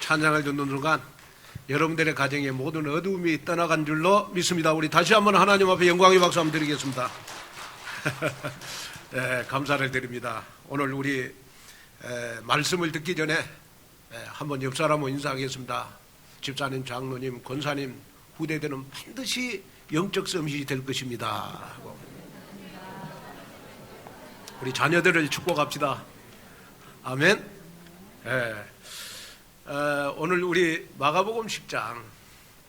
찬양을 듣는 순간 여러분들의 가정의 모든 어두움이 떠나간 줄로 믿습니다. 우리 다시 한번 하나님 앞에 영광의 박수 한번 드리겠습니다. 네, 감사를 드립니다. 오늘 우리 말씀을 듣기 전에 한번 옆 사람을 인사하겠습니다. 집사님, 장로님, 권사님, 후대들은 반드시 영적 서밋이 될 것입니다. 우리 자녀들을 축복합시다. 아멘. 오늘 우리 마가복음 10장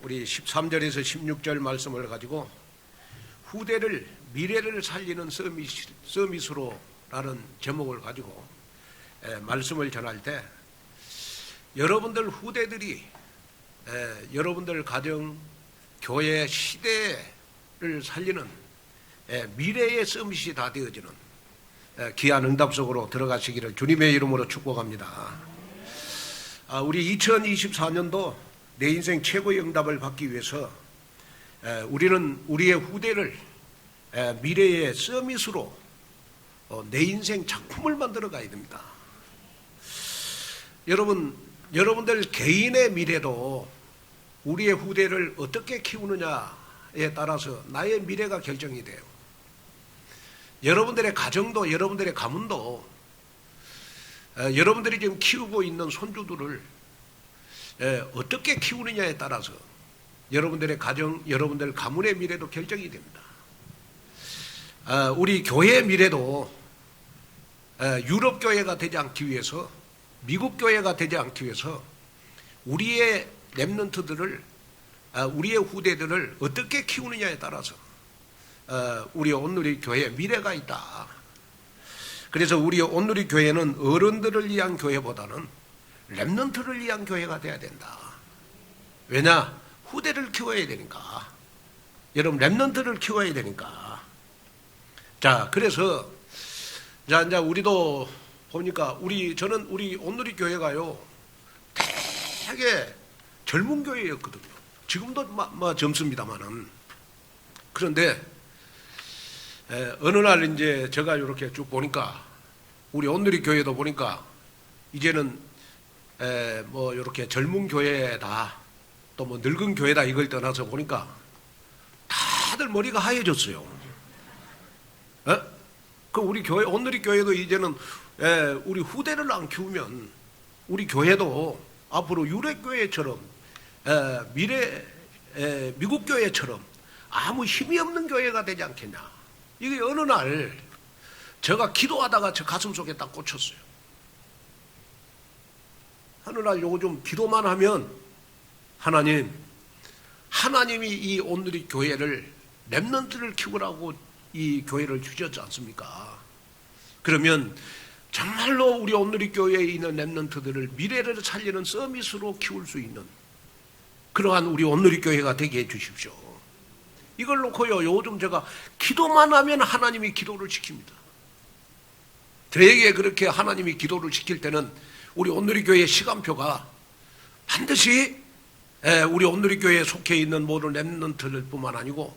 우리 13절에서 16절 말씀을 가지고 후대를 미래를 살리는 서밋으로 라는 제목을 가지고 말씀을 전할 때 여러분들 후대들이 여러분들 가정, 교회, 시대를 살리는 미래의 서밋이 다 되어지는 귀한 응답 속으로 들어가시기를 주님의 이름으로 축복합니다. 우리 2024년도 내 인생 최고의 응답을 받기 위해서 우리는 우리의 후대를 미래의 서밋으로 내 인생 작품을 만들어 가야 됩니다. 여러분들 개인의 미래도 우리의 후대를 어떻게 키우느냐에 따라서 나의 미래가 결정이 돼요. 여러분들의 가정도, 여러분들의 가문도, 여러분들이 지금 키우고 있는 손주들을 어떻게 키우느냐에 따라서 여러분들의 가정, 여러분들 가문의 미래도 결정이 됩니다. 우리 교회의 미래도 유럽 교회가 되지 않기 위해서, 미국 교회가 되지 않기 위해서 우리의 렘넌트들을, 우리의 후대들을 어떻게 키우느냐에 따라서 우리 온누리 교회의 미래가 있다. 그래서 우리 온누리 교회는 어른들을 위한 교회보다는 렘넌트를 위한 교회가 돼야 된다. 왜냐? 후대를 키워야 되니까. 여러분, 렘넌트를 키워야 되니까. 자, 그래서 이제 우리도 보니까 저는 우리 온누리 교회가요 되게 젊은 교회였거든요. 지금도 젊습니다만은. 그런데 어느 날 이제 제가 이렇게 쭉 보니까 우리 온누리 교회도 보니까 이제는 이렇게 젊은 교회다, 또 늙은 교회다 이걸 떠나서 보니까 다들 머리가 하얘졌어요. 그 우리 교회, 온누리 교회도 이제는 우리 후대를 안 키우면 우리 교회도 앞으로 유럽 교회처럼 미국 교회처럼 아무 힘이 없는 교회가 되지 않겠냐. 이게 어느 날 제가 기도하다가 제 가슴 속에 딱 꽂혔어요. 어느 날 요즘 기도만 하면 하나님이 이 온누리 교회를 렘넌트를 키우라고 이 교회를 주셨지 않습니까? 그러면 정말로 우리 온누리 교회에 있는 렘넌트들을 미래를 살리는 서밋으로 키울 수 있는 그러한 우리 온누리 교회가 되게 해 주십시오. 이걸 놓고요, 요즘 제가 기도만 하면 하나님이 기도를 시킵니다. 저에게 그렇게 하나님이 기도를 시킬 때는 우리 온누리 교회의 시간표가 반드시 우리 온누리 교회에 속해 있는 모든 렘넌트들 뿐만 아니고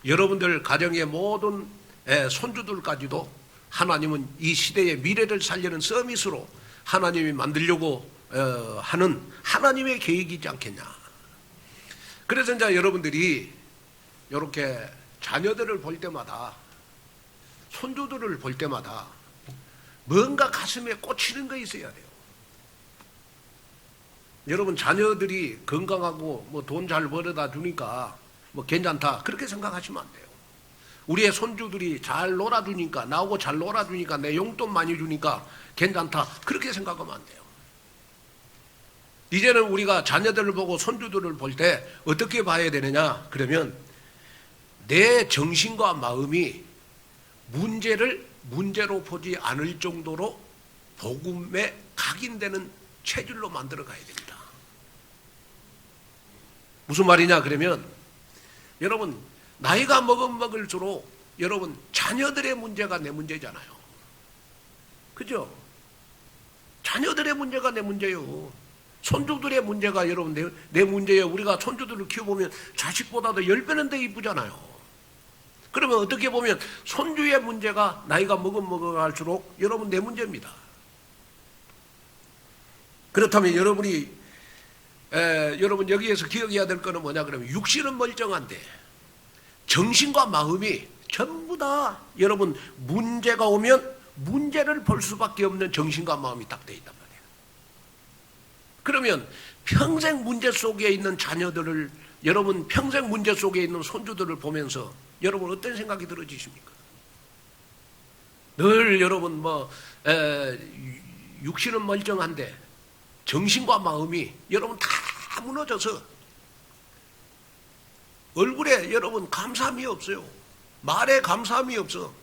여러분들 가정의 모든 손주들까지도 하나님은 이 시대의 미래를 살리는 서밋으로 하나님이 만들려고 하는 하나님의 계획이지 않겠냐. 그래서 이제 여러분들이 이렇게 자녀들을 볼 때마다, 손주들을 볼 때마다 뭔가 가슴에 꽂히는 거 있어야 돼요. 여러분, 자녀들이 건강하고 돈 잘 벌어다 주니까 괜찮다, 그렇게 생각하시면 안 돼요. 우리의 손주들이 잘 놀아주니까, 나하고 잘 놀아주니까, 내 용돈 많이 주니까 괜찮다, 그렇게 생각하면 안 돼요. 이제는 우리가 자녀들을 보고 손주들을 볼 때 어떻게 봐야 되느냐? 그러면 내 정신과 마음이 문제로 보지 않을 정도로 복음에 각인되는 체질로 만들어 가야 됩니다. 무슨 말이냐? 그러면 여러분, 나이가 먹을수록 여러분 자녀들의 문제가 내 문제잖아요. 그죠? 자녀들의 문제가 내 문제예요. 손주들의 문제가 여러분 내 문제예요. 우리가 손주들을 키워보면 자식보다도 10배는 더 이쁘잖아요. 그러면 어떻게 보면 손주의 문제가 나이가 먹을수록 여러분 내 문제입니다. 그렇다면 여러분이 여러분 여기에서 기억해야 될 거는 뭐냐 그러면 육신은 멀쩡한데 정신과 마음이 전부 다 여러분 문제가 오면 문제를 볼 수밖에 없는 정신과 마음이 딱 돼 있단 말이에요. 그러면 평생 문제 속에 있는 자녀들을 여러분 평생 문제 속에 있는 손주들을 보면서 여러분 어떤 생각이 들어지십니까? 늘 여러분 육신은 멀쩡한데 정신과 마음이 여러분 다 무너져서 얼굴에 여러분 감사함이 없어요. 말에 감사함이 없어.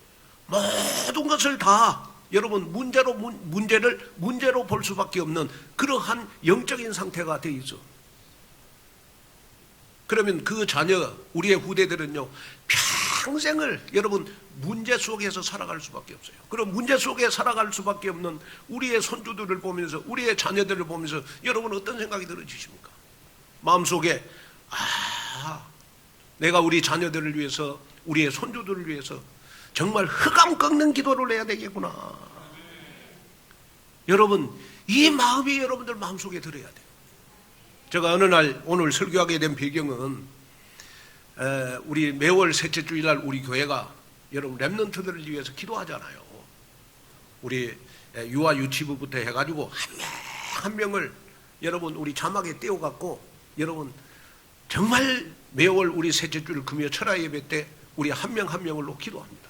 모든 것을 다 여러분 문제로 볼 수밖에 없는 그러한 영적인 상태가 돼 있어. 그러면 그 자녀 우리의 후대들은요 평생을 여러분 문제 속에서 살아갈 수밖에 없어요. 그럼 문제 속에 살아갈 수밖에 없는 우리의 손주들을 보면서 우리의 자녀들을 보면서 여러분 어떤 생각이 들어지십니까? 마음속에 내가 우리 자녀들을 위해서 우리의 손주들을 위해서 정말 흑암 꺾는 기도를 해야 되겠구나. 여러분 이 마음이 여러분들 마음속에 들어야 돼요. 제가 어느 날 오늘 설교하게 된 배경은 우리 매월 셋째 주일날 우리 교회가 여러분 렘넌트들을 위해서 기도하잖아요. 우리 유아 유치부부터 해가지고 한 명을 여러분 우리 자막에 떼어갖고 여러분 정말 매월 우리 셋째 주일 금요 철야 예배 때 우리 한 명 한 명을로 기도합니다.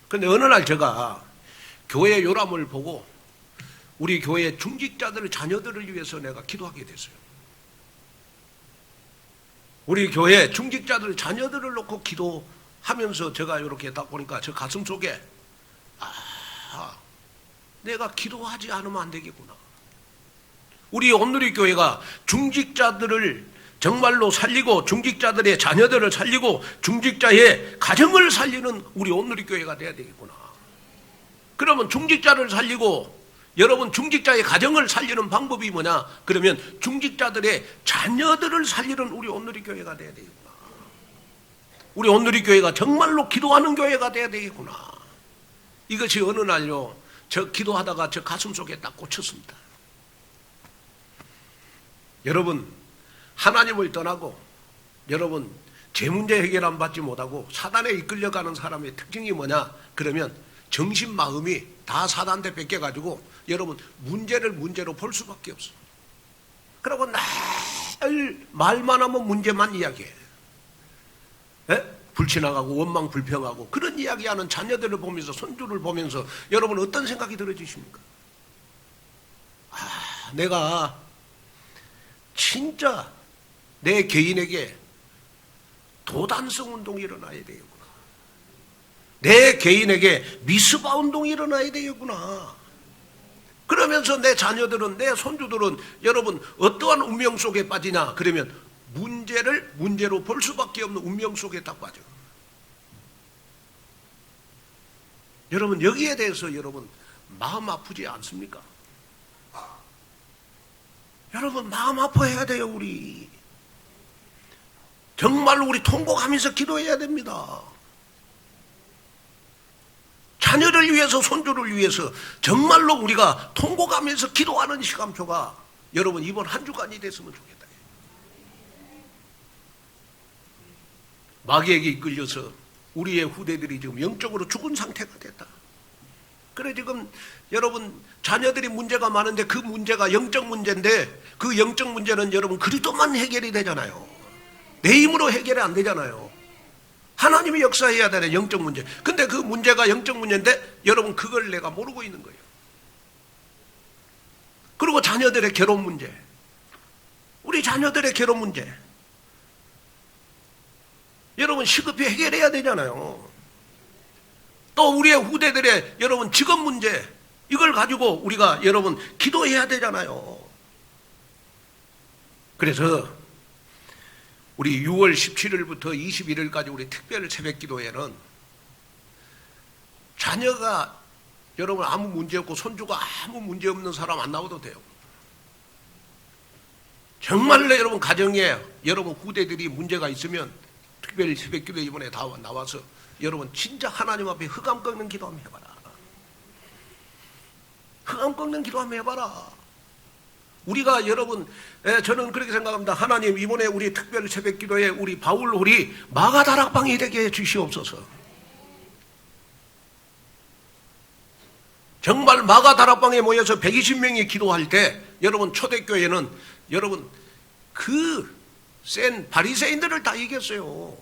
그런데 어느 날 제가 교회 요람을 보고 우리 교회 중직자들 자녀들을 위해서 내가 기도하게 됐어요. 우리 교회 중직자들 자녀들을 놓고 기도하면서 제가 이렇게 딱 보니까 저 가슴 속에 내가 기도하지 않으면 안 되겠구나. 우리 온누리 교회가 중직자들을 정말로 살리고 중직자들의 자녀들을 살리고 중직자의 가정을 살리는 우리 온누리 교회가 돼야 되겠구나. 그러면 중직자를 살리고 여러분 중직자의 가정을 살리는 방법이 뭐냐? 그러면 중직자들의 자녀들을 살리는 우리 온누리 교회가 돼야 되겠구나. 우리 온누리 교회가 정말로 기도하는 교회가 돼야 되겠구나. 이것이 어느 날요 저 기도하다가 저 가슴 속에 딱 꽂혔습니다. 여러분 하나님을 떠나고 여러분 제 문제 해결 안 받지 못하고 사단에 이끌려가는 사람의 특징이 뭐냐? 그러면 정신 마음이 다 사단한테 뺏겨가지고 여러분 문제를 문제로 볼 수밖에 없어. 그러고 늘 말만 하면 문제만 이야기해. 불신앙하고 원망 불평하고 그런 이야기하는 자녀들을 보면서 손주를 보면서 여러분 어떤 생각이 들어지십니까? 내가 진짜 내 개인에게 도단성 운동이 일어나야 되겠구나. 내 개인에게 미스바 운동이 일어나야 되겠구나. 그러면서 내 자녀들은 내 손주들은 여러분 어떠한 운명 속에 빠지냐? 그러면 문제를 문제로 볼 수밖에 없는 운명 속에 딱 빠져. 여러분 여기에 대해서 여러분 마음 아프지 않습니까? 여러분 마음 아파해야 돼요. 우리 정말로 우리 통곡하면서 기도해야 됩니다. 자녀를 위해서 손주를 위해서 정말로 우리가 통곡하면서 기도하는 시간표가 여러분 이번 한 주간이 됐으면 좋겠다. 마귀에게 이끌려서 우리의 후대들이 지금 영적으로 죽은 상태가 됐다. 그래 지금 여러분 자녀들이 문제가 많은데 그 문제가 영적 문제인데 그 영적 문제는 여러분 그리스도만 해결이 되잖아요. 내 힘으로 해결이 안 되잖아요. 하나님이 역사해야 되는 영적 문제. 근데 그 문제가 영적 문제인데 여러분 그걸 내가 모르고 있는 거예요. 그리고 자녀들의 결혼 문제. 우리 자녀들의 결혼 문제. 여러분 시급히 해결해야 되잖아요. 또 우리의 후대들의 여러분 직업 문제. 이걸 가지고 우리가 여러분 기도해야 되잖아요. 그래서 우리 6월 17일부터 21일까지 우리 특별 새벽 기도회는 자녀가 여러분 아무 문제 없고 손주가 아무 문제 없는 사람 안 나와도 돼요. 정말로 여러분 가정에 여러분 후대들이 문제가 있으면 특별 새벽 기도회 이번에 다 나와서 여러분 진짜 하나님 앞에 흑암 꺾는 기도 한번 해봐라. 흑암 꺾는 기도 한번 해봐라. 우리가 여러분, 저는 그렇게 생각합니다. 하나님, 이번에 우리 특별 새벽 기도에 우리 바울홀이 마가다락방이 되게 해 주시옵소서. 정말 마가다락방에 모여서 120명이 기도할 때 여러분, 초대교회는 여러분 그 센 바리새인들을 다 이겼어요.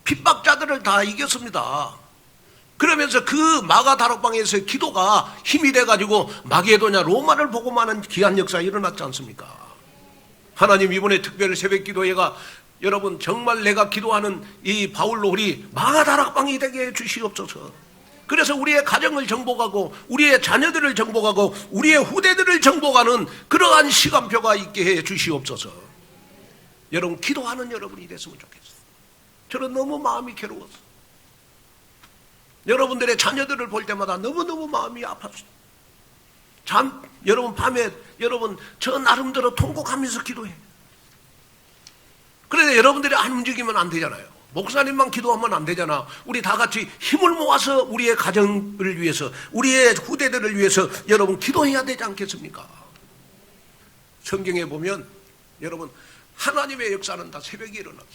핍박자들을 다 이겼습니다. 그러면서 그 마가다락방에서 기도가 힘이 돼가지고 마게도냐 로마를 보고만한 귀한 역사가 일어났지 않습니까? 하나님, 이번에 특별 새벽 기도회가 여러분 정말 내가 기도하는 이 바울홀이 마가다락방이 되게 해 주시옵소서. 그래서 우리의 가정을 정복하고 우리의 자녀들을 정복하고 우리의 후대들을 정복하는 그러한 시간표가 있게 해 주시옵소서. 여러분, 기도하는 여러분이 됐으면 좋겠어요. 저는 너무 마음이 괴로웠어요. 여러분들의 자녀들을 볼 때마다 너무너무 마음이 아팠어요. 여러분 밤에 여러분 저 나름대로 통곡하면서 기도해. 그런데 여러분들이 안 움직이면 안 되잖아요. 목사님만 기도하면 안 되잖아. 우리 다 같이 힘을 모아서 우리의 가정을 위해서, 우리의 후대들을 위해서 여러분 기도해야 되지 않겠습니까? 성경에 보면 여러분 하나님의 역사는 다 새벽에 일어났어.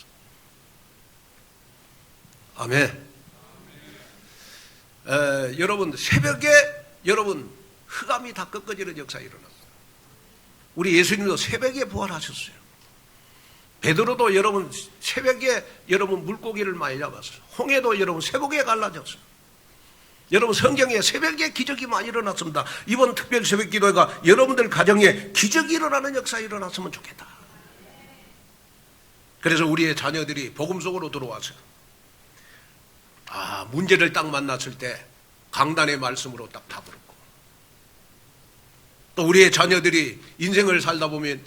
아멘. 여러분 새벽에 여러분 흑암이 다 꺾어지는 역사가 일어났어요. 우리 예수님도 새벽에 부활하셨어요. 베드로도 여러분 새벽에 여러분 물고기를 많이 잡았어요. 홍해도 여러분 새벽에 갈라졌어요. 여러분 성경에 새벽에 기적이 많이 일어났습니다. 이번 특별 새벽 기도회가 여러분들 가정에 기적이 일어나는 역사가 일어났으면 좋겠다. 그래서 우리의 자녀들이 복음 속으로 들어와서 문제를 딱 만났을 때 강단의 말씀으로 딱 답을 얻고, 또 우리의 자녀들이 인생을 살다 보면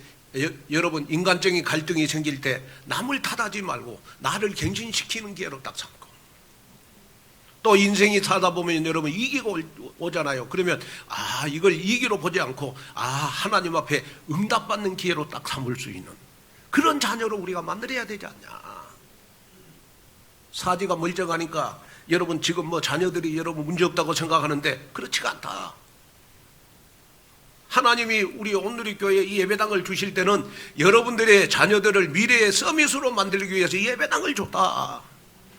여러분 인간적인 갈등이 생길 때 남을 탓하지 말고 나를 갱신시키는 기회로 딱 삼고, 또 인생이 살다 보면 여러분 이기고 오잖아요. 그러면 이걸 이기로 보지 않고 하나님 앞에 응답받는 기회로 딱 삼을 수 있는 그런 자녀로 우리가 만들어야 되지 않냐. 사지가 멀쩡하니까 여러분 지금 뭐 자녀들이 여러분 문제 없다고 생각하는데 그렇지가 않다. 하나님이 우리 온누리교회에 이 예배당을 주실 때는 여러분들의 자녀들을 미래의 서밋으로 만들기 위해서 이 예배당을 줬다.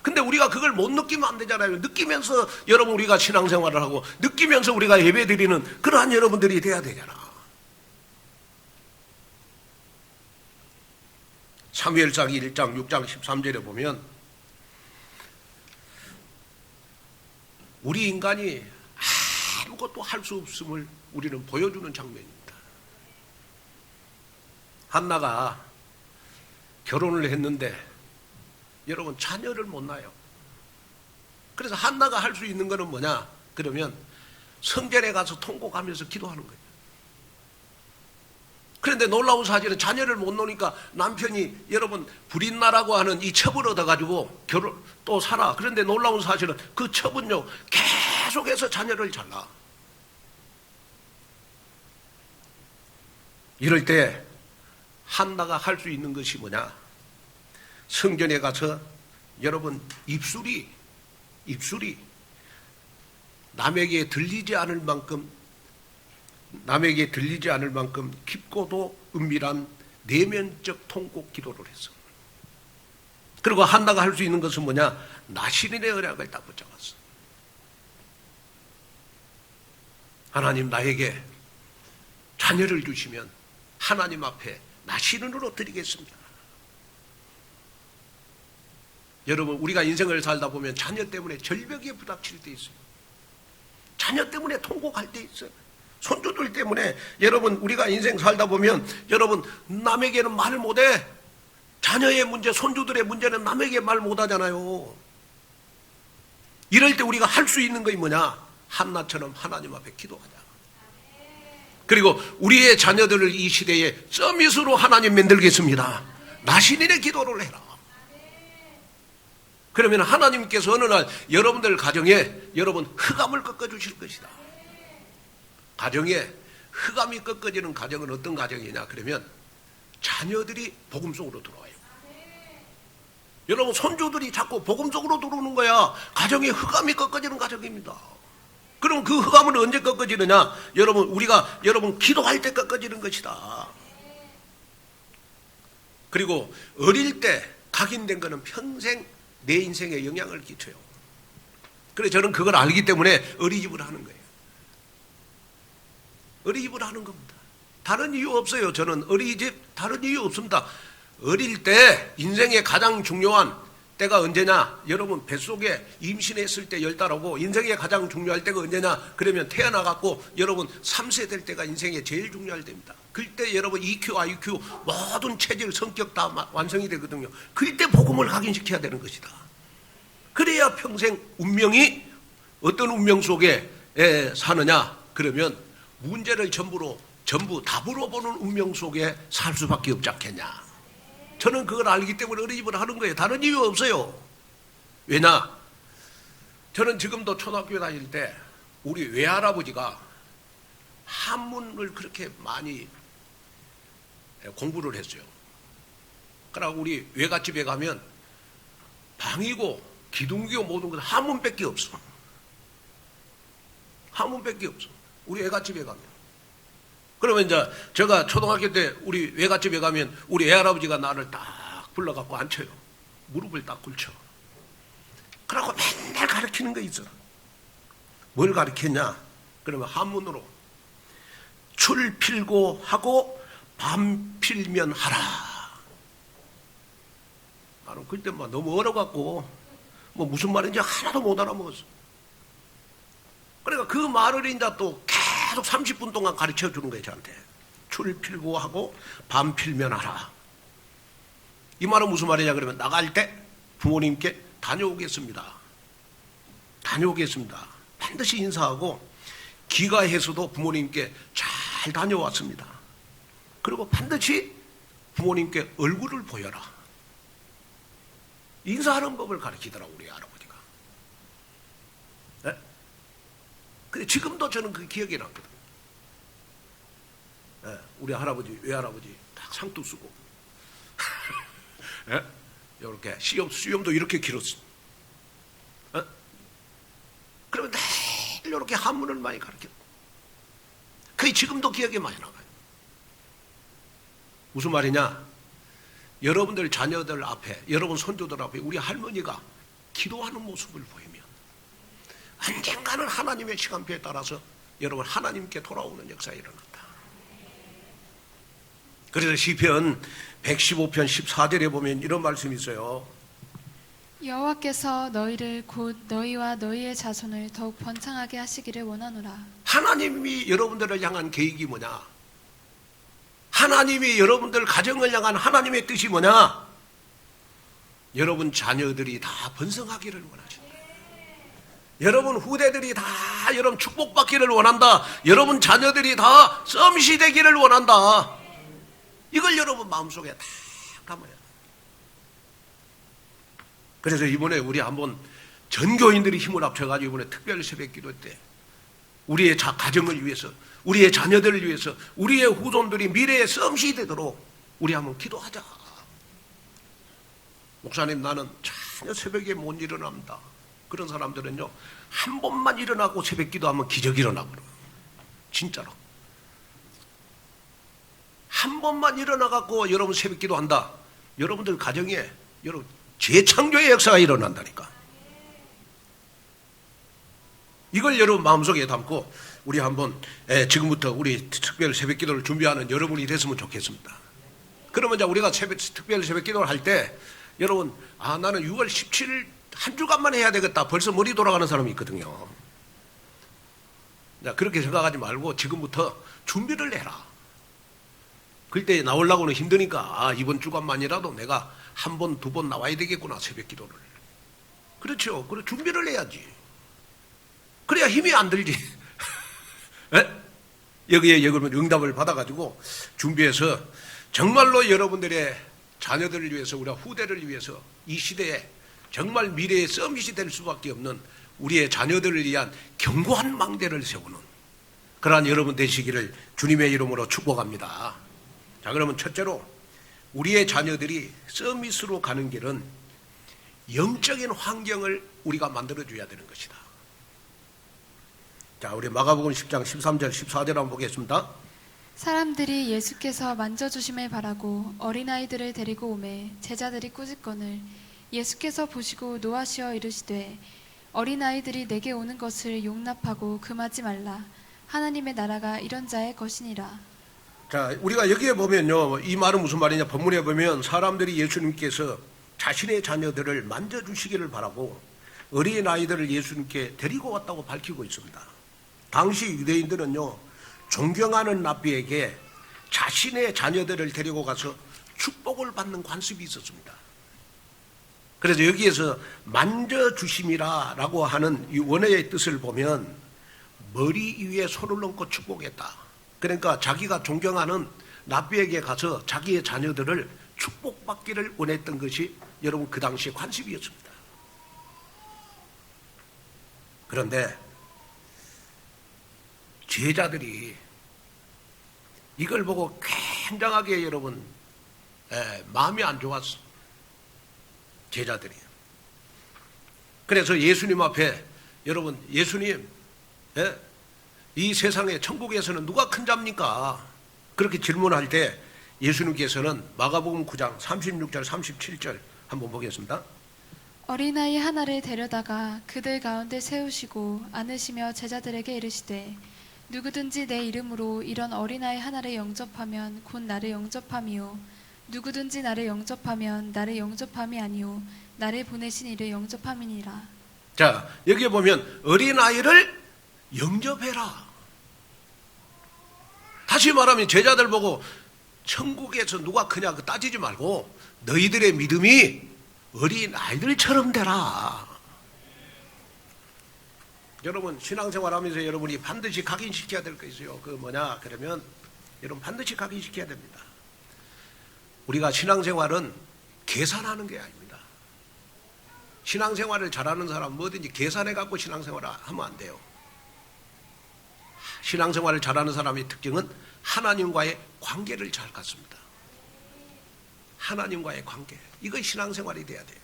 근데 우리가 그걸 못 느끼면 안 되잖아요. 느끼면서 여러분 우리가 신앙생활을 하고 느끼면서 우리가 예배드리는 그러한 여러분들이 돼야 되잖아. 사무엘상 1장 6장 13절에 보면 우리 인간이 아무것도 할 수 없음을 우리는 보여주는 장면입니다. 한나가 결혼을 했는데 여러분 자녀를 못 낳아요. 그래서 한나가 할 수 있는 거는 뭐냐? 그러면 성전에 가서 통곡하면서 기도하는 거예요. 그런데 놀라운 사실은 자녀를 못 놓으니까 남편이 여러분 불임나라고 하는 이 첩을 얻어가지고 결혼 또 살아. 그런데 놀라운 사실은 그 첩은요 계속해서 자녀를 잘 낳아. 이럴 때 한나가 할 수 있는 것이 뭐냐? 성전에 가서 여러분 입술이 남에게 들리지 않을 만큼 깊고도 은밀한 내면적 통곡 기도를 했어. 그리고 한나가 할 수 있는 것은 뭐냐? 나시린의 언약을 딱 붙잡았어. 하나님 나에게 자녀를 주시면 하나님 앞에 나시린으로 드리겠습니다. 여러분 우리가 인생을 살다 보면 자녀 때문에 절벽에 부닥칠 때 있어요. 자녀 때문에 통곡할 때 있어요. 손주들 때문에 여러분 우리가 인생 살다 보면 여러분 남에게는 말 못해. 자녀의 문제, 손주들의 문제는 남에게 말 못하잖아요. 이럴 때 우리가 할 수 있는 것이 뭐냐? 한나처럼 하나님 앞에 기도하자. 그리고 우리의 자녀들을 이 시대에 서밋으로 하나님 만들겠습니다. 나신인의 기도를 해라. 그러면 하나님께서 어느 날 여러분들 가정에 여러분 흑암을 꺾어주실 것이다. 가정에 흑암이 꺾어지는 가정은 어떤 가정이냐? 그러면 자녀들이 복음 속으로 들어와요. 여러분 손주들이 자꾸 복음 속으로 들어오는 거야. 가정에 흑암이 꺾어지는 가정입니다. 그럼 그 흑암은 언제 꺾어지느냐? 여러분 기도할 때 꺾어지는 것이다. 그리고 어릴 때 각인된 거는 평생 내 인생에 영향을 끼쳐요. 그래서 저는 그걸 알기 때문에 어린이집을 하는 거예요. 어린이집을 하는 겁니다. 다른 이유 없어요. 저는 어린이집 다른 이유 없습니다. 어릴 때 인생의 가장 중요한 때가 언제냐? 여러분 뱃속에 임신했을 때 10달하고 인생에 가장 중요할 때가 언제냐? 그러면 태어나갖고 여러분 3세 될 때가 인생에 제일 중요할 때입니다. 그때 여러분 EQ, IQ 모든 체질, 성격 다 완성이 되거든요. 그때 복음을 각인시켜야 되는 것이다. 그래야 평생 운명이 어떤 운명 속에 사느냐? 그러면 문제를 전부 답으로 보는 운명 속에 살 수밖에 없지 않겠냐? 저는 그걸 알기 때문에 어린이집을 하는 거예요. 다른 이유 없어요. 왜냐? 저는 지금도 초등학교 다닐 때 우리 외할아버지가 한문을 그렇게 많이 공부를 했어요. 그러나 우리 외갓집에 가면 방이고 기둥이고 모든 것 한문밖에 없어. 한문밖에 없어. 우리 외갓집에 가면. 그러면 이제 제가 초등학교 때 우리 외갓집에 가면 우리 외할아버지가 나를 딱 불러갖고 앉혀요. 무릎을 딱 꿇쳐. 그러고 맨날 가르치는 거 있어. 뭘 가르쳤냐? 그러면 한문으로 출 필고 하고 밤 필면 하라. 나는 그때 막 너무 어려갖고 뭐 무슨 말인지 하나도 못 알아먹었어. 그러니까 그 말을 이제 또 계속 30분 동안 가르쳐 주는 거예요, 저한테. 출 필고 하고 밤 필면 하라. 이 말은 무슨 말이냐 그러면 나갈 때 부모님께 다녀오겠습니다. 다녀오겠습니다. 반드시 인사하고 귀가해서도 부모님께 잘 다녀왔습니다. 그리고 반드시 부모님께 얼굴을 보여라. 인사하는 법을 가르치더라고 우리 할아버지가. 네? 근데 지금도 저는 그 기억이 남거든. 네, 우리 할아버지, 외할아버지 딱 상투 쓰고 네? 이렇게 수염도 이렇게 길었어. 네? 그러면 늘 이렇게 한문을 많이 가르쳐. 그게 지금도 기억에 많이 나가요. 무슨 말이냐? 여러분들 자녀들 앞에, 여러분 손주들 앞에 우리 할머니가 기도하는 모습을 보이면 언젠가는 하나님의 시간표에 따라서 여러분 하나님께 돌아오는 역사가 일어난다. 그래서 시편 115편 14절에 보면 이런 말씀이 있어요. 여호와께서 너희를 곧 너희와 너희의 자손을 더욱 번창하게 하시기를 원하노라. 하나님이 여러분들을 향한 계획이 뭐냐? 하나님이 여러분들 가정을 향한 하나님의 뜻이 뭐냐? 여러분 자녀들이 다 번성하기를 원하신다. 여러분 후대들이 다 여러분 축복받기를 원한다. 여러분 자녀들이 다 썸시 되기를 원한다. 이걸 여러분 마음속에 다 담아야 돼. 그래서 이번에 우리 한번 전교인들이 힘을 합쳐가지고 이번에 특별 새벽 기도 때 우리의 가정을 위해서, 우리의 자녀들을 위해서, 우리의 후손들이 미래에 썸시 되도록 우리 한번 기도하자. 목사님, 나는 전혀 새벽에 못 일어납니다. 그런 사람들은요, 한 번만 일어나고 새벽 기도하면 기적이 일어나거든요. 진짜로. 한 번만 일어나갖고 여러분 새벽 기도한다. 여러분들 가정에 여러분 재창조의 역사가 일어난다니까. 이걸 여러분 마음속에 담고 우리 한번 지금부터 우리 특별 새벽 기도를 준비하는 여러분이 됐으면 좋겠습니다. 그러면 이제 우리가 특별 새벽 기도를 할 때 여러분, 나는 6월 17일 한 주간만 해야 되겠다. 벌써 머리 돌아가는 사람이 있거든요. 그렇게 생각하지 말고 지금부터 준비를 해라. 그때 나오려고는 힘드니까 이번 주간만이라도 내가 한 번, 두 번 나와야 되겠구나, 새벽 기도를. 그렇죠. 그래 준비를 해야지. 그래야 힘이 안 들지. 여기에 여러분 응답을 받아가지고 준비해서 정말로 여러분들의 자녀들을 위해서, 우리 후대를 위해서 이 시대에 정말 미래의 썸밋이 될 수밖에 없는 우리의 자녀들을 위한 견고한 망대를 세우는 그러한 여러분 되시기를 주님의 이름으로 축복합니다. 자, 그러면 첫째로 우리의 자녀들이 썸밋으로 가는 길은 영적인 환경을 우리가 만들어줘야 되는 것이다. 자, 우리 마가복음 10장 13절 14절 한번 보겠습니다. 사람들이 예수께서 만져주심을 바라고 어린아이들을 데리고 오매 제자들이 꾸짖거늘 예수께서 보시고 노하시어 이르시되 어린아이들이 내게 오는 것을 용납하고 금하지 말라. 하나님의 나라가 이런 자의 것이니라. 자, 우리가 여기에 보면요, 이 말은 무슨 말이냐? 본문에 보면 사람들이 예수님께서 자신의 자녀들을 만져주시기를 바라고 어린아이들을 예수님께 데리고 왔다고 밝히고 있습니다. 당시 유대인들은요, 존경하는 랍비에게 자신의 자녀들을 데리고 가서 축복을 받는 관습이 있었습니다. 그래서 여기에서 만져주심이라고 하는 이 원어의 뜻을 보면 머리 위에 손을 얹고 축복했다. 그러니까 자기가 존경하는 랍비에게 가서 자기의 자녀들을 축복받기를 원했던 것이 여러분 그 당시의 관습이었습니다. 그런데 제자들이 이걸 보고 굉장하게 여러분 마음이 안 좋았어. 제자들이. 그래서 예수님 앞에 여러분 예수님 이 세상에 천국에서는 누가 큰 자입니까? 그렇게 질문할 때 예수님께서는 마가복음 9장 36절 37절 한번 보겠습니다. 어린아이 하나를 데려다가 그들 가운데 세우시고 안으시며 제자들에게 이르시되 누구든지 내 이름으로 이런 어린아이 하나를 영접하면 곧 나를 영접함이요 누구든지 나를 영접하면 나를 영접함이 아니요 나를 보내신 이를 영접함이니라. 자, 여기에 보면 어린아이를 영접해라. 다시 말하면 제자들 보고 천국에서 누가 크냐 그 따지지 말고 너희들의 믿음이 어린아이들처럼 되라. 여러분 신앙생활하면서 여러분이 반드시 각인시켜야 될 거 있어요. 그 뭐냐 그러면 여러분 반드시 각인시켜야 됩니다. 우리가 신앙생활은 계산하는 게 아닙니다. 신앙생활을 잘하는 사람은 뭐든지 계산해 갖고 신앙생활을 하면 안 돼요. 신앙생활을 잘하는 사람의 특징은 하나님과의 관계를 잘 갖습니다. 하나님과의 관계, 이거 신앙생활이 돼야 돼요.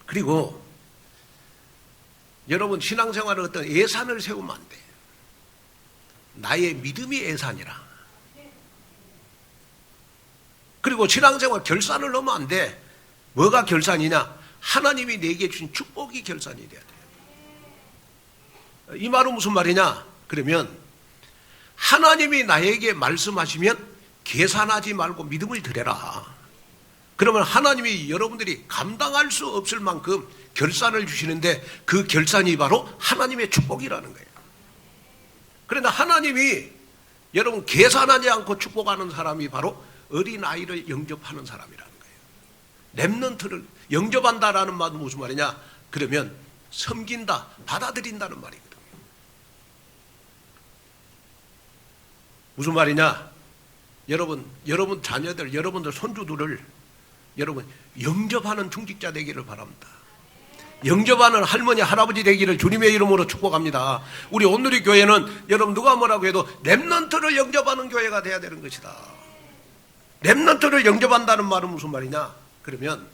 그리고 여러분 신앙생활은 어떤 예산을 세우면 안 돼. 나의 믿음이 예산이라. 그리고 신앙생활 결산을 넣으면 안 돼. 뭐가 결산이냐? 하나님이 내게 주신 축복이 결산이 돼야 돼요. 이 말은 무슨 말이냐? 그러면 하나님이 나에게 말씀하시면 계산하지 말고 믿음을 드려라. 그러면 하나님이 여러분들이 감당할 수 없을 만큼 결산을 주시는데 그 결산이 바로 하나님의 축복이라는 거예요. 그런데 하나님이 여러분 계산하지 않고 축복하는 사람이 바로 어린아이를 영접하는 사람이라는 거예요. 렘넌트를 영접한다라는 말은 무슨 말이냐? 그러면 섬긴다, 받아들인다는 말이거든요. 무슨 말이냐? 여러분 자녀들, 여러분들 손주들을 여러분 영접하는 중직자 되기를 바랍니다. 영접하는 할머니, 할아버지 되기를 주님의 이름으로 축복합니다. 우리 온누리 교회는 여러분 누가 뭐라고 해도 렘넌트를 영접하는 교회가 돼야 되는 것이다. 렘넌트를 영접한다는 말은 무슨 말이냐? 그러면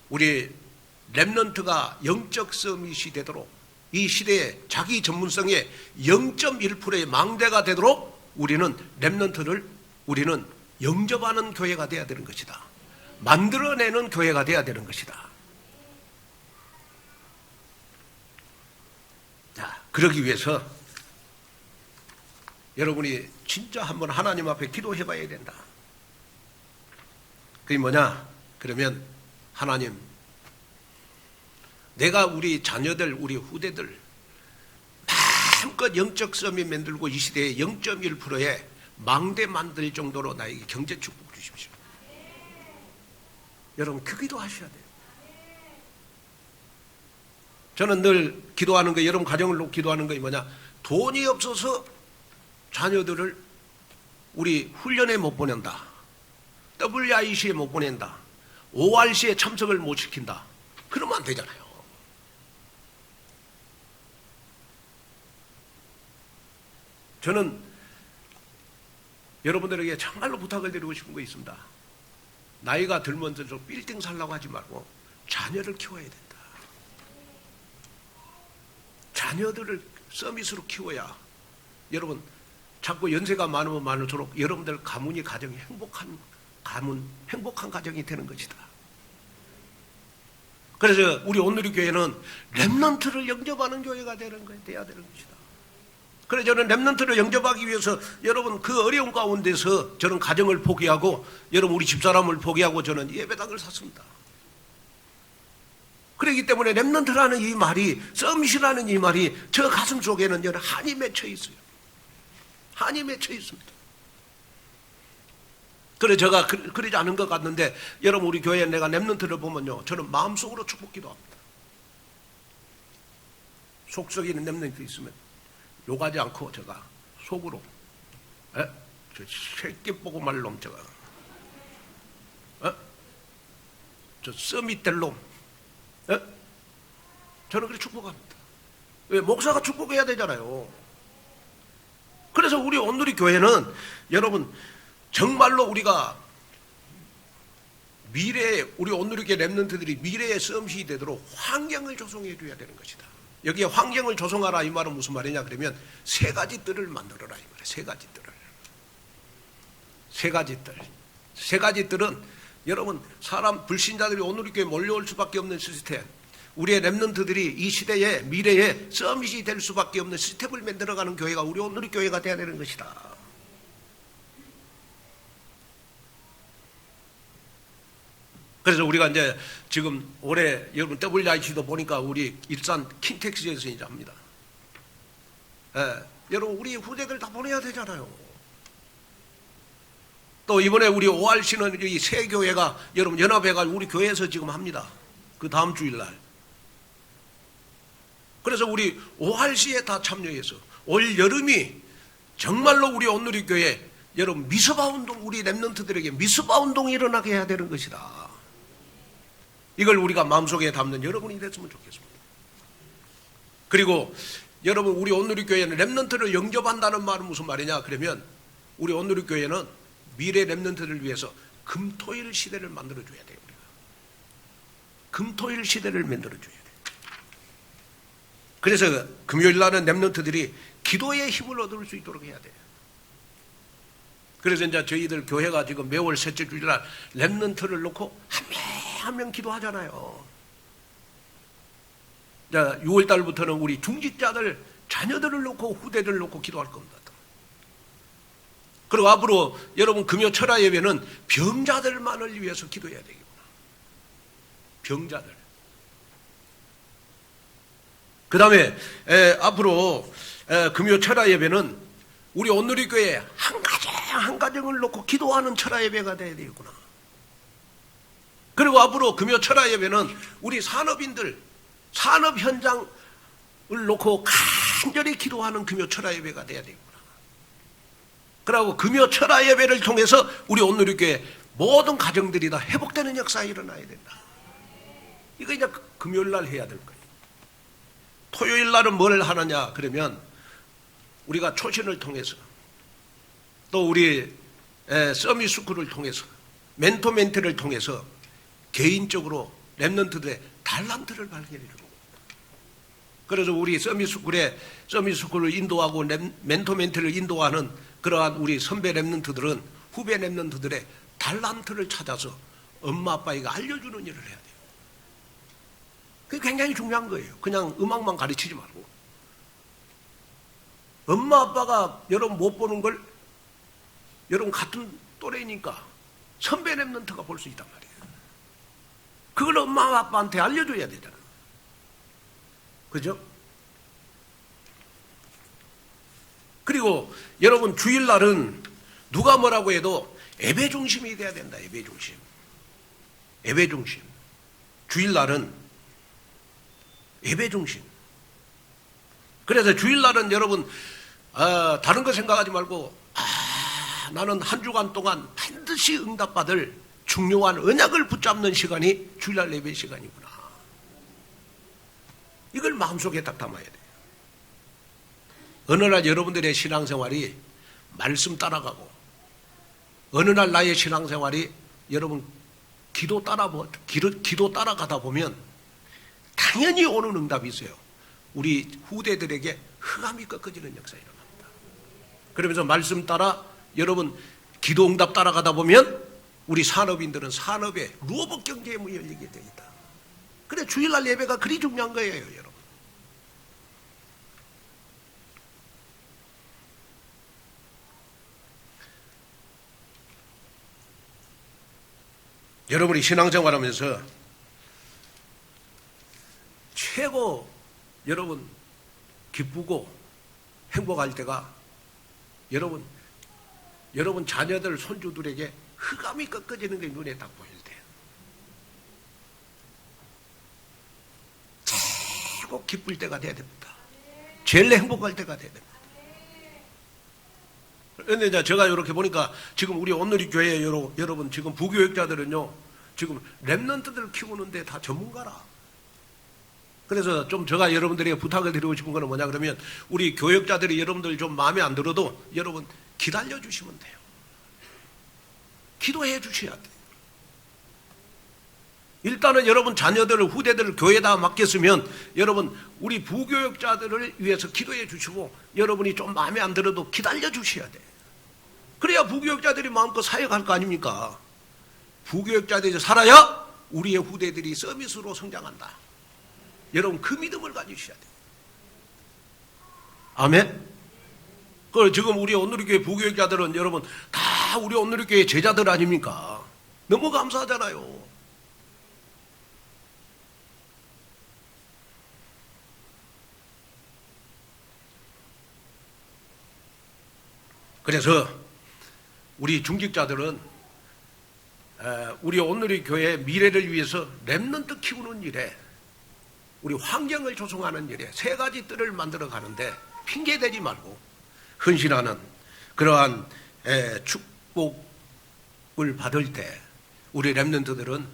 우리 렘넌트가 영적 서밋이 되도록 이 시대에 자기 전문성의 0.1%의 망대가 되도록 우리는 렘넌트를 우리는 영접하는 교회가 돼야 되는 것이다. 만들어내는 교회가 돼야 되는 것이다. 자, 그러기 위해서 여러분이 진짜 한번 하나님 앞에 기도해 봐야 된다. 그게 뭐냐? 그러면 하나님, 내가 우리 자녀들, 우리 후대들 마음껏 영적 서밋 만들고 이 시대에 0.1%의 망대 만들 정도로 나에게 경제 축복 주십시오. 여러분 그 기도하셔야 돼요. 저는 늘 기도하는 거, 여러분 가정을 놓고 기도하는 거 뭐냐? 돈이 없어서 자녀들을 우리 훈련에 못 보낸다. WIC에 못 보낸다. ORC에 참석을 못 시킨다. 그러면 안 되잖아요. 저는 여러분들에게 정말로 부탁을 드리고 싶은 거 있습니다. 나이가 들면 들수록 빌딩 살라고 하지 말고 자녀를 키워야 된다. 자녀들을 서밋으로 키워야 여러분 자꾸 연세가 많으면 많을수록 여러분들 가문이 가정이 행복한 가문, 행복한 가정이 되는 것이다. 그래서 우리 온누리 교회는 렘넌트를 영접하는 교회가 되는 거예요. 돼야 되는 것이다. 그래서 저는 렘넌트를 영접하기 위해서 여러분 그 어려운 가운데서 저는 가정을 포기하고 여러분 우리 집사람을 포기하고 저는 예배당을 샀습니다. 그렇기 때문에 렘넌트라는 이 말이, 썸밋이라는 이 말이 저 가슴 속에는 여러 한이 맺혀 있어요. 한이 맺혀 있습니다. 그래 제가 그러지 않은 것 같는데 여러분 우리 교회에 내가 렘넌트를 보면요 저는 마음속으로 축복 기도합니다. 속썩이는 렘넌트 있으면 욕하지 않고 제가 속으로 저 새끼 보고 말놈 제가 저 썸밋될 놈 저는 그렇게 축복합니다. 왜? 목사가 축복해야 되잖아요. 그래서 우리 온누리 교회는 여러분 정말로 우리가 미래에 우리 온누리 교회 렘넌트들이 미래의 썸밋이 되도록 환경을 조성해 줘야 되는 것이다. 여기에 환경을 조성하라 이 말은 무슨 말이냐 그러면 세 가지 뜰을 만들어라 이 말이에요. 세 가지 뜰을. 세 가지 뜰. 세 가지 뜰은 여러분 사람 불신자들이 온누리 교회에 몰려올 수밖에 없는 시스템, 우리의 렘넌트들이 이 시대의 미래의 서밋이 될 수밖에 없는 시스템을 만들어가는 교회가 우리 온누리 교회가 되어야 되는 것이다. 그래서 우리가 이제 지금 올해 여러분 WIC도 보니까 우리 일산 킨텍스에서 이제 합니다. 여러분 우리 후대들 다 보내야 되잖아요. 또 이번에 우리 ORC는 이 새 교회가 여러분 연합회가 우리 교회에서 지금 합니다. 그 다음 주일날. 그래서 우리 ORC에 다 참여해서 올 여름이 정말로 우리 온누리 교회 여러분 미스바 운동, 우리 렘넌트들에게 미스바 운동이 일어나게 해야 되는 것이다. 이걸 우리가 마음속에 담는 여러분이 됐으면 좋겠습니다. 그리고 여러분 우리 온누리 교회는 렘넌트를 영접한다는 말은 무슨 말이냐 그러면 우리 온누리 교회는 미래 렘넌트를 위해서 금토일 시대를 만들어줘야 돼요. 우리가. 금토일 시대를 만들어줘야 돼요. 그래서 금요일 날은 렘넌트들이 기도의 힘을 얻을 수 있도록 해야 돼요. 그래서 이제 저희들 교회가 지금 매월 셋째 주일날 렘넌트를 놓고 한 명 한 명 기도하잖아요. 자, 6월 달부터는 우리 중직자들 자녀들을 놓고 후대들을 놓고 기도할 겁니다. 그리고 앞으로 여러분 금요 철야 예배는 병자들만을 위해서 기도해야 되겠구나. 병자들. 그 다음에 앞으로 금요 철야 예배는 우리 온누리 교회 한 가정을 놓고 기도하는 철야 예배가 되어야 되겠구나. 그리고 앞으로 금요 철야 예배는 우리 산업인들 산업 현장을 놓고 간절히 기도하는 금요 철야 예배가 되어야 되겠구나. 그리고 금요 철야 예배를 통해서 우리 온누리 교회 모든 가정들이 다 회복되는 역사가 일어나야 된다. 이거 이제 금요일 날 해야 될 거예요. 토요일 날은 뭘 하느냐 그러면 우리가 초신을 통해서 또 우리 서밋 스쿨을 통해서 멘토멘트를 통해서 개인적으로 렘넌트들의 달란트를 발견해 주는 겁니다. 그래서 우리 서밋 스쿨을 인도하고 멘토멘트를 인도하는 그러한 우리 선배 렘넌트들은 후배 렘넌트들의 달란트를 찾아서 엄마 아빠에게 알려주는 일을 해야 돼요. 그게 굉장히 중요한 거예요. 그냥 음악만 가르치지 말고 엄마 아빠가 여러분 못 보는 걸 여러분 같은 또래니까 선배 렘넌트가 볼 수 있단 말이에요. 그걸 엄마 아빠한테 알려줘야 되잖아. 그죠? 그리고 여러분 주일날은 누가 뭐라고 해도 예배 중심이 돼야 된다. 예배 중심. 예배 중심. 주일날은 예배 중심. 그래서 주일날은 여러분 다른 거 생각하지 말고 나는 한 주간 동안 반드시 응답받을 중요한 언약을 붙잡는 시간이 주일날 예배 시간이구나. 이걸 마음속에 딱 담아야 돼요. 어느 날 여러분들의 신앙생활이 말씀 따라가고 어느 날 나의 신앙생활이 여러분 기도 따라가다 보면 당연히 오는 응답이 있어요. 우리 후대들에게 흑암이 꺾어지는 역사가 일어납니다. 그러면서 말씀 따라 여러분 기도 응답 따라가다 보면 우리 산업인들은 산업에 루어버 경제의 문이 열리게 됩니다. 그래 주일날 예배가 그리 중요한 거예요, 여러분. 여러분이 신앙생활하면서 최고 여러분 기쁘고 행복할 때가 여러분 자녀들 손주들에게 흑암이 꺾어지는 게 눈에 딱 보일 때 최고 기쁠 때가 돼야 됩니다. 제일 행복할 때가 돼야 됩니다. 그런데 제가 이렇게 보니까 지금 우리 온누리 교회 여러분 지금 부교육자들은요 지금 렘넌트들을 키우는데 다 전문가라. 그래서 좀 제가 여러분들에게 부탁을 드리고 싶은 거는 뭐냐 그러면 우리 교육자들이 여러분들 좀 마음에 안 들어도 여러분 기다려 주시면 돼요. 기도해 주셔야 돼요. 일단은 여러분 자녀들을 후대들을 교회에다 맡겼으면 여러분 우리 부교육자들을 위해서 기도해 주시고 여러분이 좀 마음에 안 들어도 기다려 주셔야 돼요. 그래야 부교육자들이 마음껏 사역할 거 아닙니까? 부교육자들이 살아야 우리의 후대들이 서밋으로 성장한다. 여러분 그 믿음을 가지셔야 돼요. 아멘. 그 지금 우리 온누리교회 부교육자들은 여러분 다 우리 온누리교회 제자들 아닙니까? 너무 감사하잖아요. 그래서 우리 중직자들은 우리 온누리교회 미래를 위해서 렘넌트 키우는 일에 우리 환경을 조성하는 일에 세 가지 뜰을 만들어 가는데 핑계대지 말고 헌신하는 그러한 축복을 받을 때 우리 렘넌트들은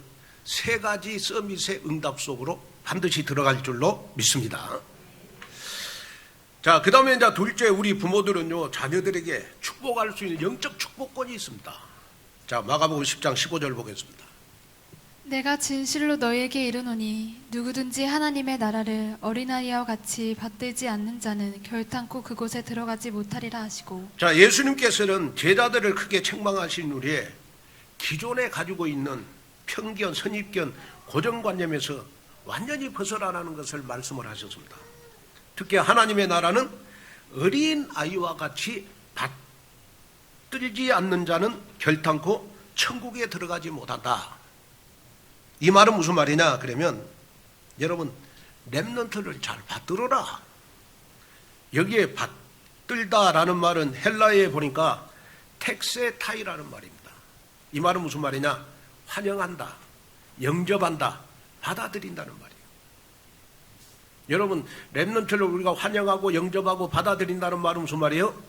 세 가지 서밋의 응답 속으로 반드시 들어갈 줄로 믿습니다. 자, 그 다음에 이제 둘째 우리 부모들은요 자녀들에게 축복할 수 있는 영적 축복권이 있습니다. 자, 마가복음 10장 15절 보겠습니다. 내가 진실로 너희에게 이르노니 누구든지 하나님의 나라를 어린아이와 같이 받들지 않는 자는 결탄코 그곳에 들어가지 못하리라 하시고. 자, 예수님께서는 제자들을 크게 책망하신 후에 기존에 가지고 있는 편견, 선입견, 고정관념에서 완전히 벗어나라는 것을 말씀을 하셨습니다. 특히 하나님의 나라는 어린 아이와 같이 받들지 않는 자는 결탄코 천국에 들어가지 못한다. 이 말은 무슨 말이냐 그러면 여러분 렘넌트를 잘 받들어라. 여기에 받들다라는 말은 헬라어에 보니까 텍세타이라는 말입니다. 이 말은 무슨 말이냐? 환영한다, 영접한다, 받아들인다는 말이에요. 여러분 렘넌트를 우리가 환영하고 영접하고 받아들인다는 말은 무슨 말이에요?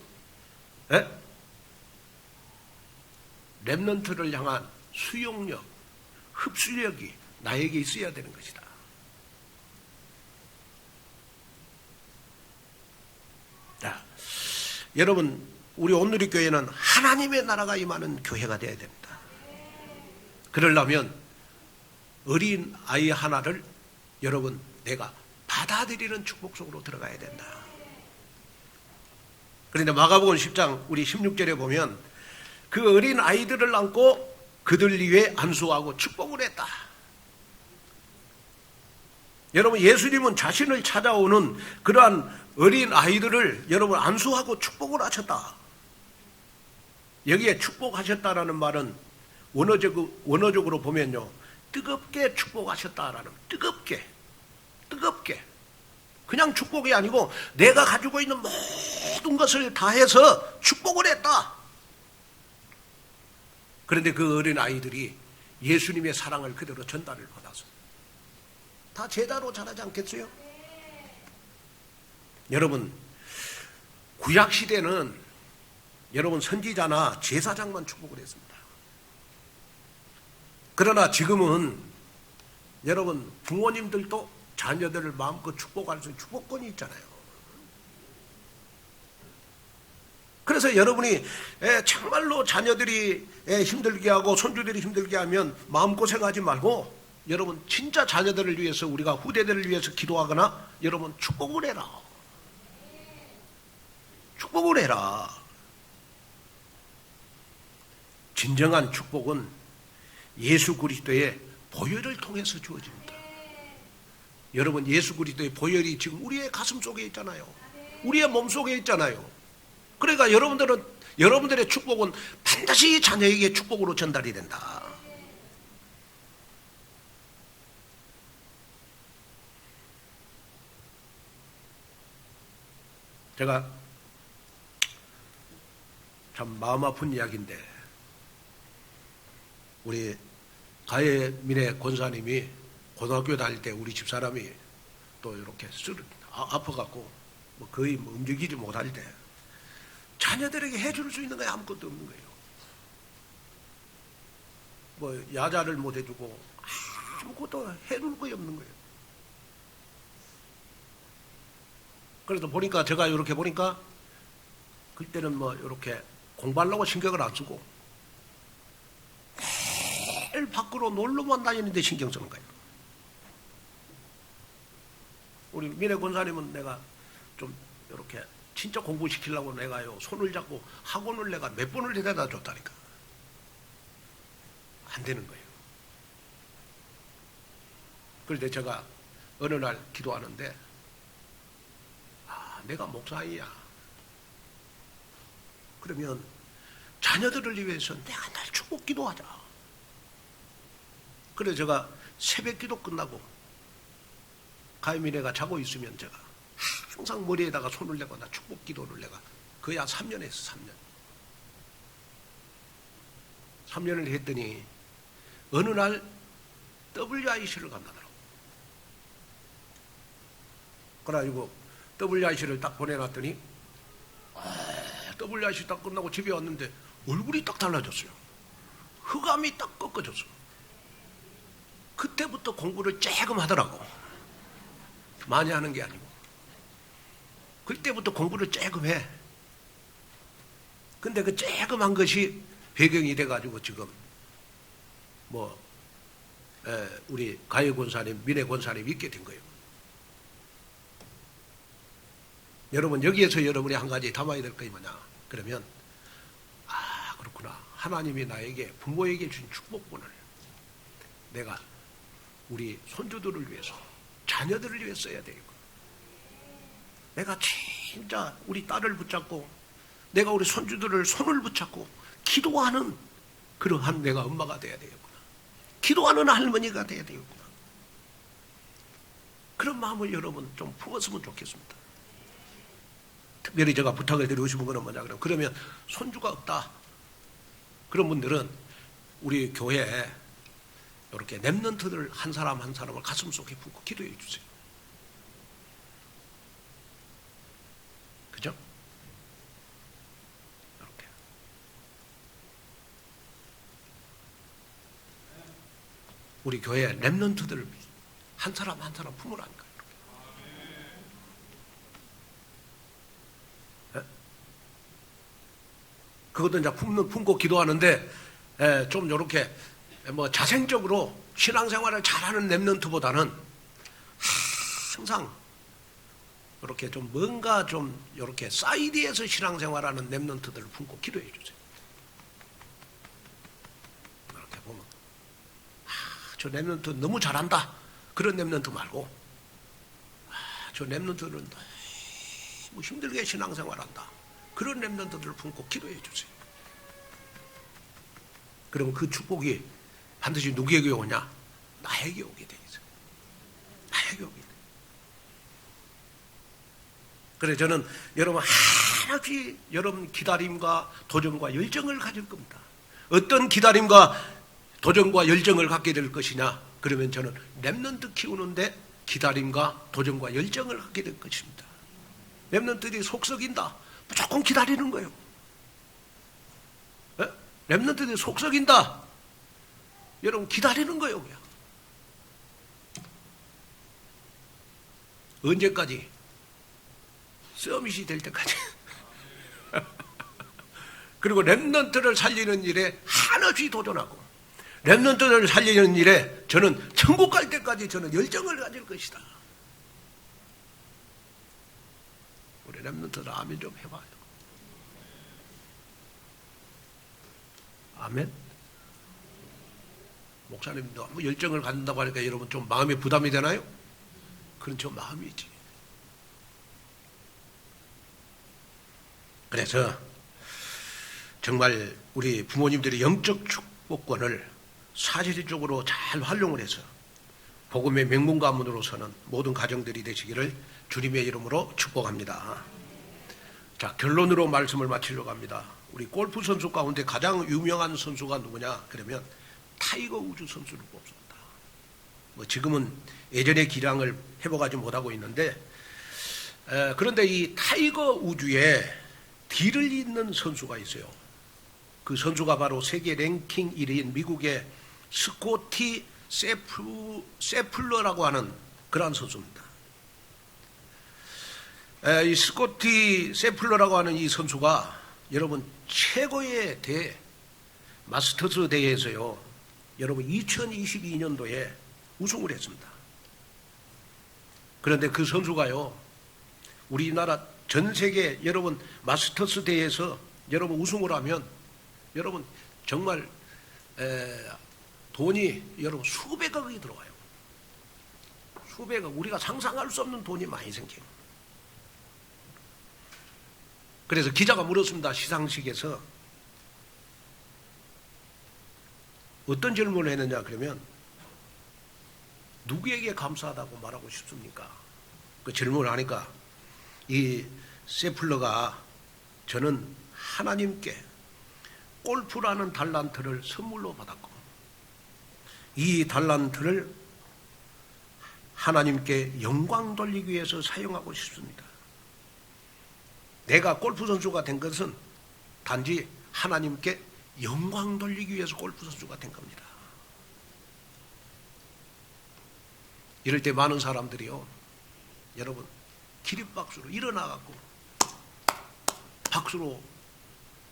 렘넌트를 향한 수용력, 흡수력이 나에게 있어야 되는 것이다. 자, 여러분 우리 온누리교회는 하나님의 나라가 임하는 교회가 되어야 됩니다. 그러려면 어린 아이 하나를 여러분 내가 받아들이는 축복 속으로 들어가야 된다. 그런데 마가복음 10장 우리 16절에 보면 그 어린 아이들을 안고 그들 위해 안수하고 축복을 했다. 여러분 예수님은 자신을 찾아오는 그러한 어린 아이들을 여러분 안수하고 축복을 하셨다. 여기에 축복하셨다라는 말은 원어적으로 보면요 뜨겁게 축복하셨다라는 뜨겁게 그냥 축복이 아니고 내가 가지고 있는 모든 것을 다해서 축복을 했다. 그런데 그 어린 아이들이 예수님의 사랑을 그대로 전달을 받아서 다 제자로 자라지 않겠어요? 여러분 구약시대는 여러분 선지자나 제사장만 축복을 했습니다. 그러나 지금은 여러분 부모님들도 자녀들을 마음껏 축복할 수 있는 축복권이 있잖아요. 그래서 여러분이 정말로 자녀들이 힘들게 하고 손주들이 힘들게 하면 마음고생하지 말고 여러분 진짜 자녀들을 위해서 우리가 후대들을 위해서 기도하거나 여러분 축복을 해라. 축복을 해라. 진정한 축복은 예수 그리스도의 보혈을 통해서 주어집니다. 여러분 예수 그리스도의 보혈이 지금 우리의 가슴 속에 있잖아요. 우리의 몸 속에 있잖아요. 그러니까 여러분들의 축복은 반드시 자녀에게 축복으로 전달이 된다. 제가 참 마음 아픈 이야기인데 우리 가해민의 권사님이 고등학교 다닐 때 우리 집사람이 또 이렇게 아파갖고 거의 움직이지 못할 때 자녀들에게 해줄 수 있는 게 아무것도 없는 거예요. 뭐 야자를 못 해주고 아무것도 해줄 거 없는 거예요. 그래서 보니까 제가 이렇게 보니까 그때는 뭐 이렇게 공부하려고 신경을 안 쓰고 매일 밖으로 놀러만 다니는데 신경 쓰는 거예요. 우리 민혜 권사님은 내가 좀 이렇게 진짜 공부시키려고 내가요 손을 잡고 학원을 내가 몇 번을 데려다 줬다니까. 안 되는 거예요. 그런데 제가 어느 날 기도하는데 내가 목사이야. 그러면 자녀들을 위해서 내가 날 축복 기도하자. 그래서 제가 새벽 기도 끝나고 가해민혜가 자고 있으면 제가 항상 머리에다가 손을 내고 나 축복 기도를 내가 거의 한 3년 했어. 3년을 했더니 어느 날 WIC를 간다더라고. 그래가지고 WIC를 딱 보내놨더니 WIC 딱 끝나고 집에 왔는데 얼굴이 딱 달라졌어요. 흑암이 딱 꺾어졌어. 그때부터 공부를 조금 하더라고. 많이 하는 게 아니고 그때부터 공부를 조금 해. 근데 그 조금 한 것이 배경이 돼가지고 지금 우리 가해 권사님, 민혜 권사님 있게 된 거예요. 여러분 여기에서 여러분이 한 가지 담아야 될 게 뭐냐 그러면 그렇구나. 하나님이 나에게 부모에게 준 축복권을 내가 우리 손주들을 위해서 자녀들을 위해 써야 되겠구나. 내가 진짜 우리 딸을 붙잡고 내가 우리 손주들을 손을 붙잡고 기도하는 그러한 내가 엄마가 돼야 되겠구나. 기도하는 할머니가 돼야 되겠구나. 그런 마음을 여러분 좀 품었으면 좋겠습니다. 특별히 제가 부탁을 드리고 싶은 것은 뭐냐 그러면 손주가 없다. 그런 분들은 우리 교회에 이렇게 렘넌트들 한 사람 한 사람을 가슴 속에 품고 기도해 주세요. 그죠? 이렇게. 우리 교회 렘넌트들 한 사람 한 사람 품으라니까요. 그것도 이제 품고 기도하는데 좀 이렇게 자생적으로 신앙생활을 잘하는 렘넌트보다는 항상 이렇게 좀 뭔가 좀 이렇게 사이드에서 신앙생활하는 렘넌트들을 품고 기도해 주세요. 이렇게 보면 저 렘넌트 너무 잘한다 그런 렘넌트 말고 저 렘넌트는 너무 힘들게 신앙생활한다 그런 렘넌트들을 품고 기도해 주세요. 그러면 그 축복이 반드시 누구에게 오냐? 나에게 오게 돼 있어요. 나에게 오게 돼. 그래서 저는 여러분 한없이 여러분 기다림과 도전과 열정을 가질 겁니다. 어떤 기다림과 도전과 열정을 갖게 될 것이냐? 그러면 저는 렘넌트 키우는데 기다림과 도전과 열정을 갖게 될 것입니다. 렘넌트들이 속썩인다. 무조건 기다리는 거예요. 렘넌트들이 속썩인다. 여러분 기다리는 거예요. 그냥. 언제까지? 서밋이 될 때까지. 그리고 렘넌트를 살리는 일에 한없이 도전하고 렘넌트를 살리는 일에 저는 천국 갈 때까지 저는 열정을 가질 것이다. 우리 렘넌트들 아멘 좀 해봐요. 아멘. 목사님 너무 열정을 갖는다고 하니까 여러분 좀 마음에 부담이 되나요? 그런 저 마음이지. 그래서 정말 우리 부모님들이 영적 축복권을 사실적으로 잘 활용을 해서 복음의 명문 가문으로서는 모든 가정들이 되시기를 주님의 이름으로 축복합니다. 자, 결론으로 말씀을 마치려고 합니다. 우리 골프 선수 가운데 가장 유명한 선수가 누구냐? 그러면 타이거 우즈 선수를 뽑습니다. 뭐 지금은 예전의 기량을 회복하지 못하고 있는데, 그런데 이 타이거 우즈에 뒤를 잇는 선수가 있어요. 그 선수가 바로 세계 랭킹 1위인 미국의 스코티 세플러라고 하는 그러한 선수입니다. 이 스코티 세플러라고 하는 이 선수가 여러분 최고의 마스터스 대회에서요, 여러분 2022년도에 우승을 했습니다. 그런데 그 선수가요, 우리나라 전 세계 여러분 마스터스 대회에서 여러분 우승을 하면 여러분 정말 돈이 여러분 수백억이 들어와요. 수백억, 우리가 상상할 수 없는 돈이 많이 생겨요. 그래서 기자가 물었습니다. 시상식에서 어떤 질문을 했느냐 그러면 누구에게 감사하다고 말하고 싶습니까? 그 질문을 하니까 이 세플러가 저는 하나님께 골프라는 달란트를 선물로 받았고 이 달란트를 하나님께 영광 돌리기 위해서 사용하고 싶습니다. 내가 골프 선수가 된 것은 단지 하나님께 영광 돌리기 위해서 골프 선수가 된 겁니다. 이럴 때 많은 사람들이요, 여러분 기립박수로 일어나갖고 박수로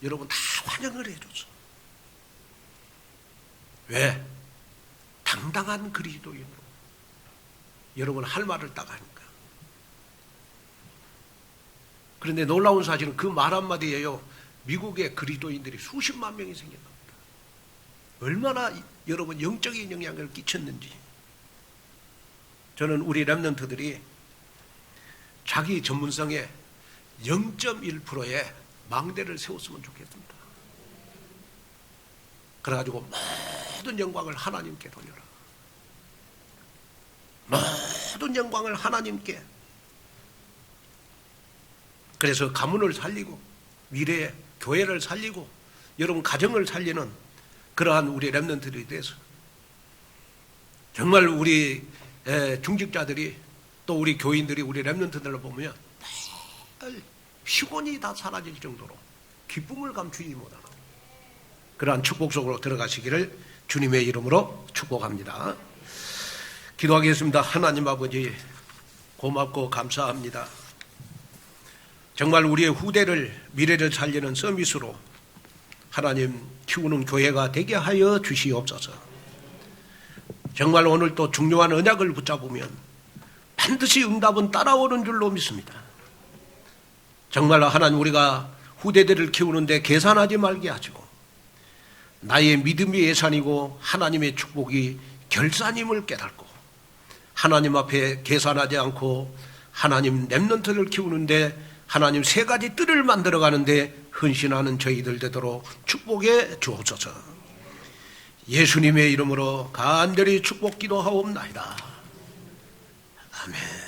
여러분 다 환영을 해줬어. 왜? 당당한 그리스도인으로 여러분 할 말을 딱 하니까. 그런데 놀라운 사실은 그 말 한마디에요, 미국의 그리스도인들이 수십만 명이 생긴 겁니다. 얼마나 여러분 영적인 영향을 끼쳤는지. 저는 우리 렘넌트들이 자기 전문성의 0.1%의 망대를 세웠으면 좋겠습니다. 그래가지고 모든 영광을 하나님께 돌려라. 모든 영광을 하나님께. 그래서 가문을 살리고 미래의 교회를 살리고 여러분 가정을 살리는 그러한 우리 렘넌트들이 돼서 정말 우리 중직자들이 또 우리 교인들이 우리 렘넌트들을 보면 피곤이 다 사라질 정도로 기쁨을 감추지 못하는 그러한 축복 속으로 들어가시기를 주님의 이름으로 축복합니다. 기도하겠습니다. 하나님 아버지, 고맙고 감사합니다. 정말 우리의 후대를, 미래를 살리는 서밋으로 하나님 키우는 교회가 되게 하여 주시옵소서. 정말 오늘 또 중요한 언약을 붙잡으면 반드시 응답은 따라오는 줄로 믿습니다. 정말 하나님, 우리가 후대들을 키우는데 계산하지 말게 하시고 나의 믿음이 예산이고 하나님의 축복이 결산임을 깨닫고 하나님 앞에 계산하지 않고 하나님 렘넌트를 키우는데 하나님 세 가지 뜰을 만들어가는데 헌신하는 저희들 되도록 축복해 주옵소서. 예수님의 이름으로 간절히 축복 기도하옵나이다. 아멘.